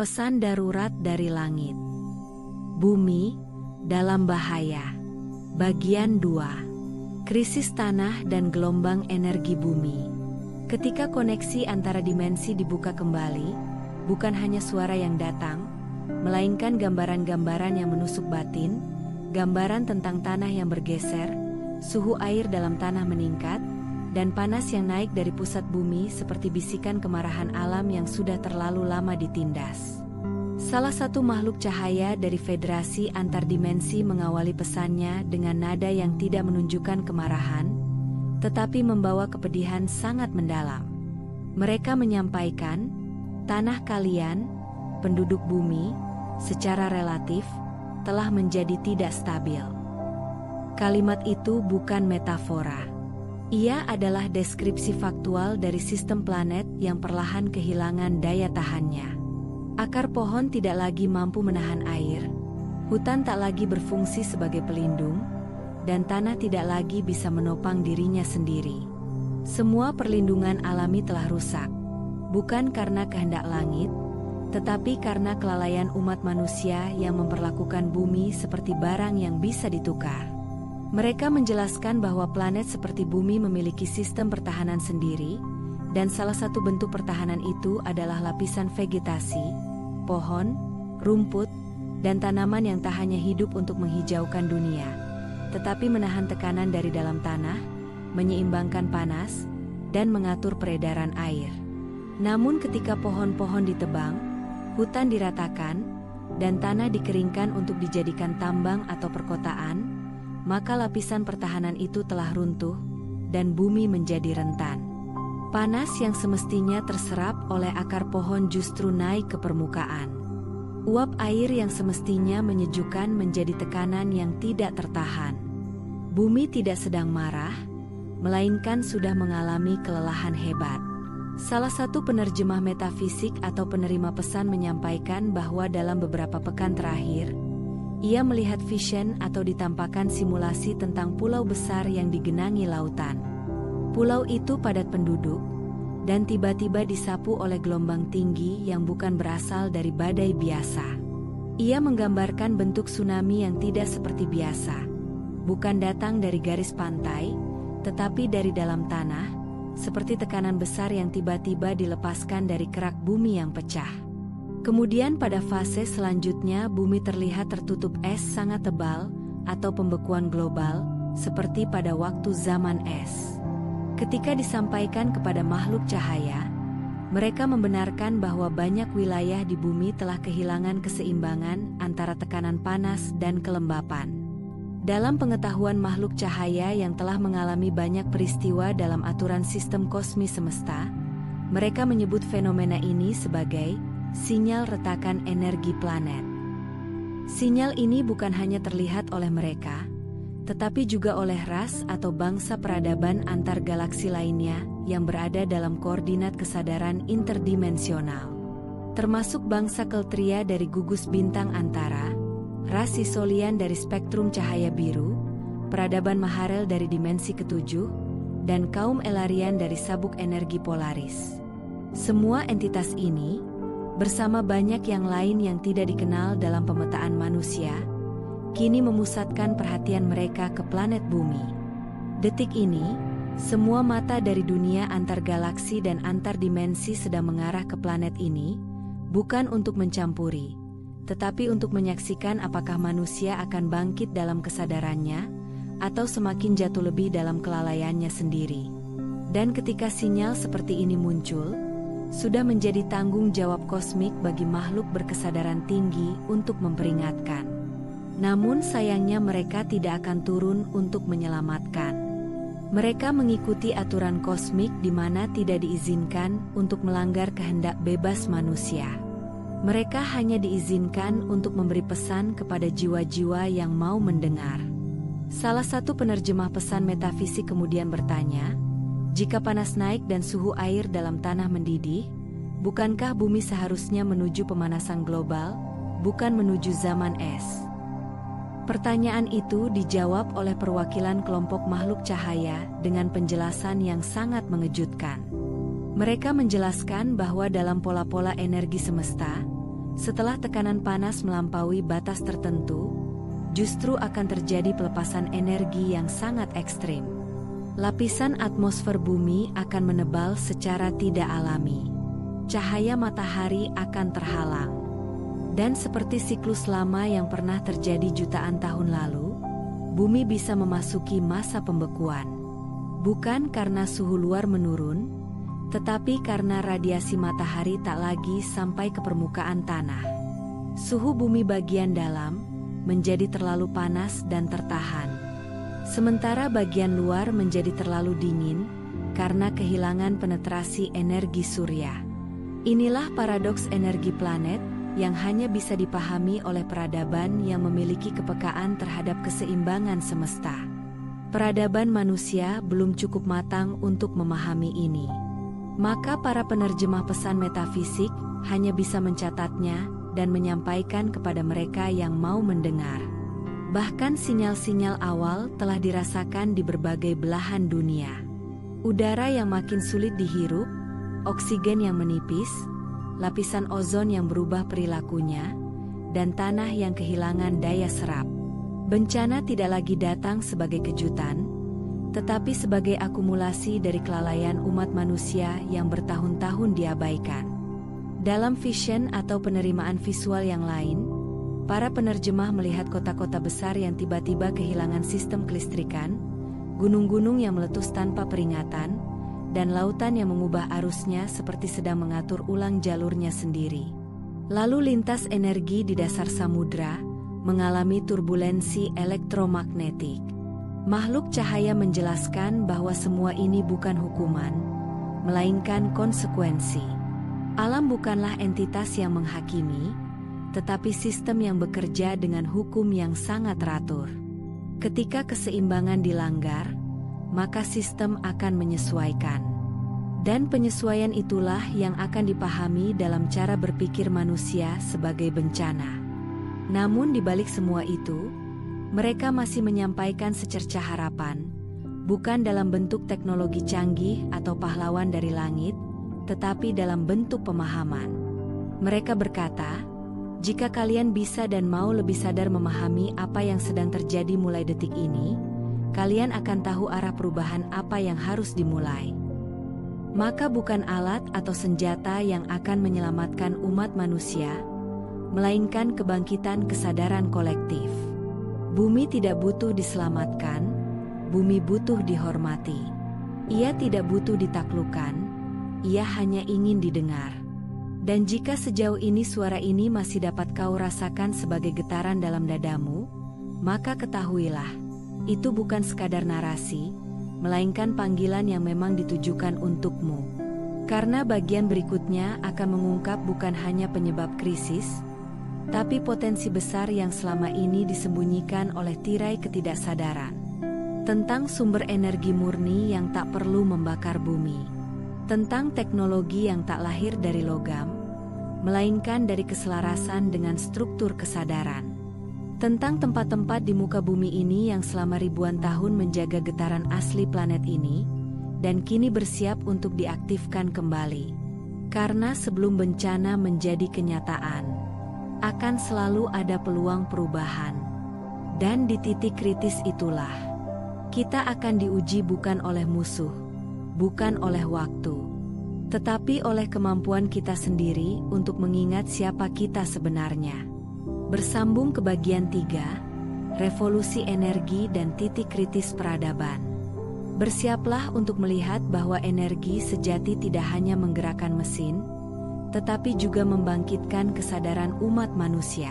Pesan darurat dari langit. Bumi dalam bahaya. Bagian 2. Krisis tanah dan gelombang energi bumi. Ketika koneksi antara dimensi dibuka kembali, bukan hanya suara yang datang, melainkan gambaran-gambaran yang menusuk batin, gambaran tentang tanah yang bergeser, suhu air dalam tanah meningkat, dan panas yang naik dari pusat bumi seperti bisikan kemarahan alam yang sudah terlalu lama ditindas. Salah satu makhluk cahaya dari Federasi Antar Dimensi mengawali pesannya dengan nada yang tidak menunjukkan kemarahan, tetapi membawa kepedihan sangat mendalam. Mereka menyampaikan, tanah kalian, penduduk bumi, secara relatif, telah menjadi tidak stabil. Kalimat itu bukan metafora. Ia adalah deskripsi faktual dari sistem planet yang perlahan kehilangan daya tahannya. Akar pohon tidak lagi mampu menahan air, hutan tak lagi berfungsi sebagai pelindung, dan tanah tidak lagi bisa menopang dirinya sendiri. Semua perlindungan alami telah rusak, bukan karena kehendak langit, tetapi karena kelalaian umat manusia yang memperlakukan bumi seperti barang yang bisa ditukar. Mereka menjelaskan bahwa planet seperti bumi memiliki sistem pertahanan sendiri, dan salah satu bentuk pertahanan itu adalah lapisan vegetasi, pohon, rumput, dan tanaman yang tak hanya hidup untuk menghijaukan dunia, tetapi menahan tekanan dari dalam tanah, menyeimbangkan panas, dan mengatur peredaran air. Namun ketika pohon-pohon ditebang, hutan diratakan, dan tanah dikeringkan untuk dijadikan tambang atau perkotaan, maka lapisan pertahanan itu telah runtuh, dan bumi menjadi rentan. Panas yang semestinya terserap oleh akar pohon justru naik ke permukaan. Uap air yang semestinya menyejukkan menjadi tekanan yang tidak tertahan. Bumi tidak sedang marah, melainkan sudah mengalami kelelahan hebat. Salah satu penerjemah metafisik atau penerima pesan menyampaikan bahwa dalam beberapa pekan terakhir, ia melihat vision atau ditampakkan simulasi tentang pulau besar yang digenangi lautan. Pulau itu padat penduduk, dan tiba-tiba disapu oleh gelombang tinggi yang bukan berasal dari badai biasa. Ia menggambarkan bentuk tsunami yang tidak seperti biasa. Bukan datang dari garis pantai, tetapi dari dalam tanah, seperti tekanan besar yang tiba-tiba dilepaskan dari kerak bumi yang pecah. Kemudian pada fase selanjutnya bumi terlihat tertutup es sangat tebal, atau pembekuan global, seperti pada waktu zaman es. Ketika disampaikan kepada makhluk cahaya, mereka membenarkan bahwa banyak wilayah di bumi telah kehilangan keseimbangan antara tekanan panas dan kelembapan. Dalam pengetahuan makhluk cahaya yang telah mengalami banyak peristiwa dalam aturan sistem kosmis semesta, mereka menyebut fenomena ini sebagai sinyal retakan energi planet. Sinyal ini bukan hanya terlihat oleh mereka, tetapi juga oleh ras atau bangsa peradaban antar galaksi lainnya yang berada dalam koordinat kesadaran interdimensional. Termasuk bangsa Keltria dari gugus bintang antara, ras Sisolian dari spektrum cahaya biru, peradaban Maharel dari dimensi ketujuh, dan kaum Elarian dari sabuk energi Polaris. Semua entitas ini, bersama banyak yang lain yang tidak dikenal dalam pemetaan manusia, kini memusatkan perhatian mereka ke planet bumi. Detik ini, semua mata dari dunia antar galaksi dan antar dimensi sedang mengarah ke planet ini, bukan untuk mencampuri, tetapi untuk menyaksikan apakah manusia akan bangkit dalam kesadarannya, atau semakin jatuh lebih dalam kelalaiannya sendiri. Dan ketika sinyal seperti ini muncul, sudah menjadi tanggung jawab kosmik bagi makhluk berkesadaran tinggi untuk memperingatkan. Namun sayangnya mereka tidak akan turun untuk menyelamatkan. Mereka mengikuti aturan kosmik di mana tidak diizinkan untuk melanggar kehendak bebas manusia. Mereka hanya diizinkan untuk memberi pesan kepada jiwa-jiwa yang mau mendengar. Salah satu penerjemah pesan metafisik kemudian bertanya, jika panas naik dan suhu air dalam tanah mendidih, bukankah bumi seharusnya menuju pemanasan global, bukan menuju zaman es? Pertanyaan itu dijawab oleh perwakilan kelompok makhluk cahaya dengan penjelasan yang sangat mengejutkan. Mereka menjelaskan bahwa dalam pola-pola energi semesta, Setelah tekanan panas melampaui batas tertentu, justru akan terjadi pelepasan energi yang sangat ekstrim. Lapisan atmosfer bumi akan menebal secara tidak alami. Cahaya matahari akan terhalang. Dan seperti siklus lama yang pernah terjadi jutaan tahun lalu, bumi bisa memasuki masa pembekuan. Bukan karena suhu luar menurun, tetapi karena radiasi matahari tak lagi sampai ke permukaan tanah. Suhu bumi bagian dalam menjadi terlalu panas dan tertahan. Sementara bagian luar menjadi terlalu dingin karena kehilangan penetrasi energi surya. Inilah paradoks energi planet yang hanya bisa dipahami oleh peradaban yang memiliki kepekaan terhadap keseimbangan semesta. Peradaban manusia belum cukup matang untuk memahami ini. Maka para penerjemah pesan metafisik hanya bisa mencatatnya dan menyampaikan kepada mereka yang mau mendengar. Bahkan sinyal-sinyal awal telah dirasakan di berbagai belahan dunia. Udara yang makin sulit dihirup, oksigen yang menipis, lapisan ozon yang berubah perilakunya, dan tanah yang kehilangan daya serap. Bencana tidak lagi datang sebagai kejutan, tetapi sebagai akumulasi dari kelalaian umat manusia yang bertahun-tahun diabaikan. Dalam vision atau penerimaan visual yang lain, para penerjemah melihat kota-kota besar yang tiba-tiba kehilangan sistem kelistrikan, gunung-gunung yang meletus tanpa peringatan, dan lautan yang mengubah arusnya seperti sedang mengatur ulang jalurnya sendiri. Lalu lintas energi di dasar samudra mengalami turbulensi elektromagnetik. Makhluk cahaya menjelaskan bahwa semua ini bukan hukuman, melainkan konsekuensi. Alam bukanlah entitas yang menghakimi, tetapi sistem yang bekerja dengan hukum yang sangat teratur. Ketika keseimbangan dilanggar, maka sistem akan menyesuaikan. Dan penyesuaian itulah yang akan dipahami dalam cara berpikir manusia sebagai bencana. Namun di balik semua itu, mereka masih menyampaikan secercah harapan, bukan dalam bentuk teknologi canggih atau pahlawan dari langit, tetapi dalam bentuk pemahaman. Mereka berkata, jika kalian bisa dan mau lebih sadar memahami apa yang sedang terjadi mulai detik ini, kalian akan tahu arah perubahan apa yang harus dimulai. Maka bukan alat atau senjata yang akan menyelamatkan umat manusia, melainkan kebangkitan kesadaran kolektif. Bumi tidak butuh diselamatkan, bumi butuh dihormati. Ia tidak butuh ditaklukkan, ia hanya ingin didengar. Dan jika sejauh ini suara ini masih dapat kau rasakan sebagai getaran dalam dadamu, maka ketahuilah, itu bukan sekadar narasi, melainkan panggilan yang memang ditujukan untukmu. Karena bagian berikutnya akan mengungkap bukan hanya penyebab krisis, tapi potensi besar yang selama ini disembunyikan oleh tirai ketidaksadaran. Tentang sumber energi murni yang tak perlu membakar bumi. Tentang teknologi yang tak lahir dari logam, melainkan dari keselarasan dengan struktur kesadaran. Tentang tempat-tempat di muka bumi ini yang selama ribuan tahun menjaga getaran asli planet ini, dan kini bersiap untuk diaktifkan kembali. Karena sebelum bencana menjadi kenyataan, akan selalu ada peluang perubahan. Dan di titik kritis itulah, kita akan diuji bukan oleh musuh, bukan oleh waktu, tetapi oleh kemampuan kita sendiri untuk mengingat siapa kita sebenarnya. Bersambung ke bagian 3, revolusi energi dan titik kritis peradaban. Bersiaplah untuk melihat bahwa energi sejati tidak hanya menggerakkan mesin, tetapi juga membangkitkan kesadaran umat manusia.